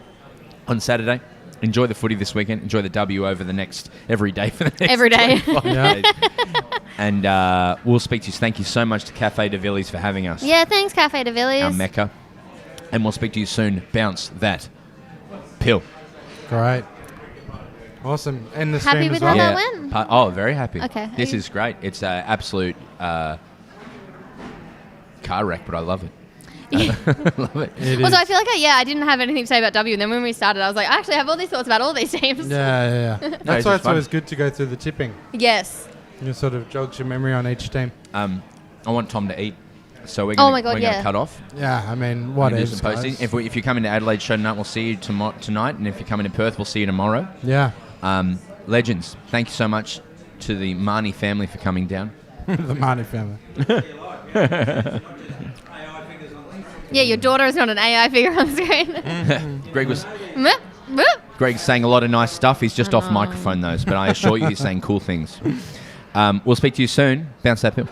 [SPEAKER 3] on Saturday. Enjoy the footy this weekend. Enjoy the W over the next every day for the next
[SPEAKER 1] every day.
[SPEAKER 3] 25 days. And we'll speak to you. Thank you so much to Cafe de Villiers for having us.
[SPEAKER 1] Yeah, thanks, Cafe de Villiers.
[SPEAKER 3] Our Mecca. And we'll speak to you soon. Bounce that pill.
[SPEAKER 2] Great. Awesome. And the
[SPEAKER 1] Happy
[SPEAKER 2] stream
[SPEAKER 1] with
[SPEAKER 2] as well.
[SPEAKER 1] how that went?
[SPEAKER 3] Very happy.
[SPEAKER 1] Okay.
[SPEAKER 3] This is great. It's an absolute car wreck, but I love it. Love it.
[SPEAKER 1] Also, I feel like I didn't have anything to say about W, and then when we started, I was like, I actually have all these thoughts about all these teams.
[SPEAKER 2] Yeah. That's why it's always good to go through the tipping.
[SPEAKER 1] Yes.
[SPEAKER 2] It sort of jogs your memory on each team.
[SPEAKER 3] I want Tom to eat, so we're going to cut off.
[SPEAKER 2] Yeah, I mean, what is
[SPEAKER 3] posting? If you come into Adelaide show tonight, we'll see you tonight, and if you come into Perth, we'll see you tomorrow.
[SPEAKER 2] Yeah.
[SPEAKER 3] Legends, thank you so much to the Marnie family for coming down.
[SPEAKER 2] The Marnie family.
[SPEAKER 1] Yeah, your daughter is not an AI figure on the screen.
[SPEAKER 3] Greg's saying a lot of nice stuff. He's just off microphone, though, but I assure you he's saying cool things. We'll speak to you soon. Bounce that pill.